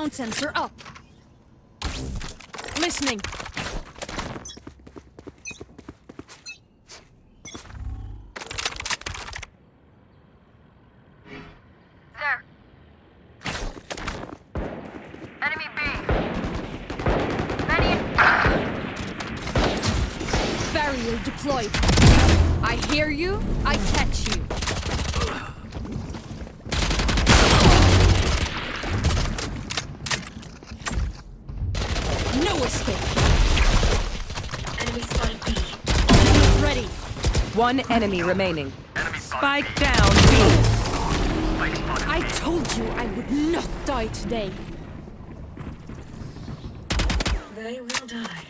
Sound sensor up. Listening. There. Enemy B. Many. Barrier deployed. I hear you, I catch you. No escape. Enemy spotted B. Ready. One enemy remaining. Enemy Spike spotted down B. Spike spotted I told you I would not die today. They will die.